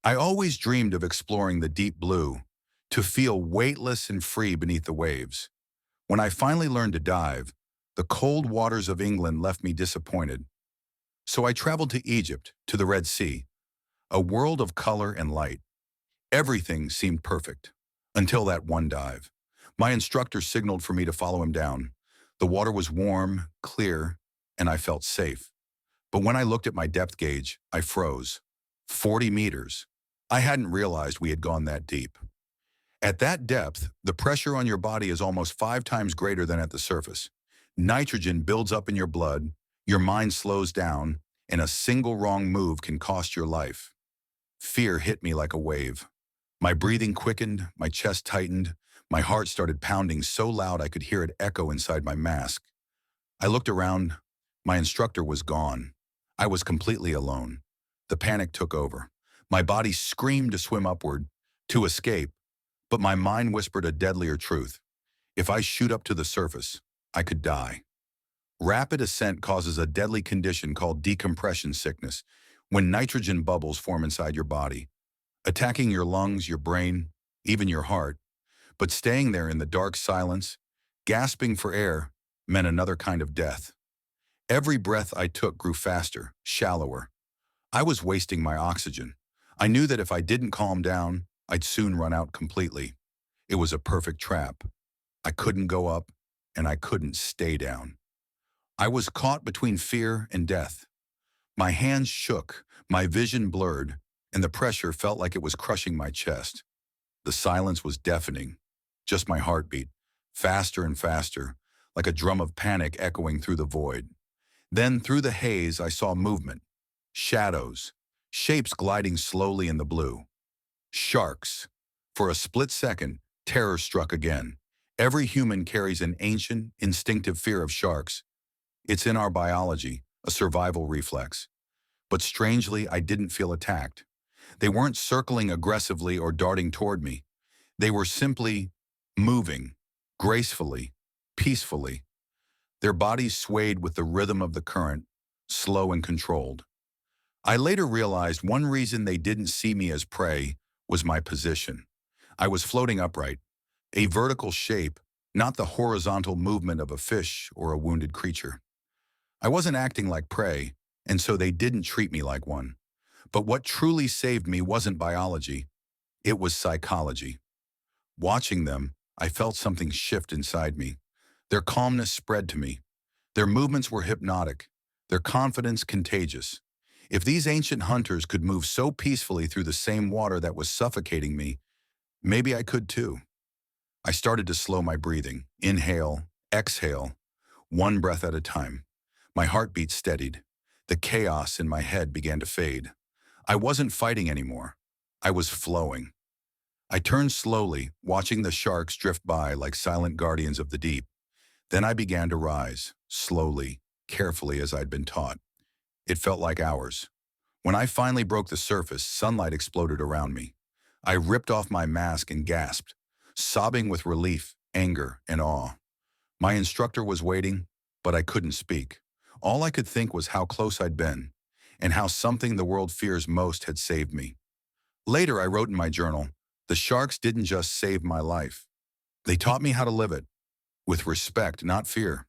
I always dreamed of exploring the deep blue, to feel weightless and free beneath the waves. When I finally learned to dive, the cold waters of England left me disappointed. So I traveled to Egypt, to the Red Sea, a world of color and light. Everything seemed perfect, until that one dive. My instructor signaled for me to follow him down. The water was warm, clear, and I felt safe. But when I looked at my depth gauge, I froze. 40 meters. I hadn't realized we had gone that deep. At that depth, the pressure on your body is almost 5 times greater than at the surface. Nitrogen builds up in your blood, your mind slows down, and a single wrong move can cost your life. Fear hit me like a wave. My breathing quickened, my chest tightened, my heart started pounding so loud I could hear it echo inside my mask. I looked around. My instructor was gone. I was completely alone. The panic took over. My body screamed to swim upward, to escape, but my mind whispered a deadlier truth. If I shoot up to the surface, I could die. Rapid ascent causes a deadly condition called decompression sickness, when nitrogen bubbles form inside your body, attacking your lungs, your brain, even your heart. But staying there in the dark silence, gasping for air, meant another kind of death. Every breath I took grew faster, shallower. I was wasting my oxygen. I knew that if I didn't calm down, I'd soon run out completely. It was a perfect trap. I couldn't go up, and I couldn't stay down. I was caught between fear and death. My hands shook, my vision blurred, and the pressure felt like it was crushing my chest. The silence was deafening, just my heartbeat, faster and faster, like a drum of panic echoing through the void. Then through the haze I saw movement, shadows, shapes gliding slowly in the blue. Sharks. For a split second, terror struck again. Every human carries an ancient, instinctive fear of sharks. It's in our biology, a survival reflex. But strangely, I didn't feel attacked. They weren't circling aggressively or darting toward me. They were simply moving, gracefully, peacefully. Their bodies swayed with the rhythm of the current, slow and controlled. I later realized one reason they didn't see me as prey was my position. I was floating upright, a vertical shape, not the horizontal movement of a fish or a wounded creature. I wasn't acting like prey, and so they didn't treat me like one. But what truly saved me wasn't biology, it was psychology. Watching them, I felt something shift inside me. Their calmness spread to me. Their movements were hypnotic, their confidence contagious. If these ancient hunters could move so peacefully through the same water that was suffocating me, maybe I could too. I started to slow my breathing, inhale, exhale, one breath at a time. My heartbeat steadied. The chaos in my head began to fade. I wasn't fighting anymore. I was flowing. I turned slowly, watching the sharks drift by like silent guardians of the deep. Then I began to rise, slowly, carefully as I'd been taught. It felt like hours. When I finally broke the surface, sunlight exploded around me. I ripped off my mask and gasped, sobbing with relief, anger, and awe. My instructor was waiting, but I couldn't speak. All I could think was how close I'd been, and how something the world fears most had saved me. Later, I wrote in my journal, "The sharks didn't just save my life. They taught me how to live it, with respect, not fear."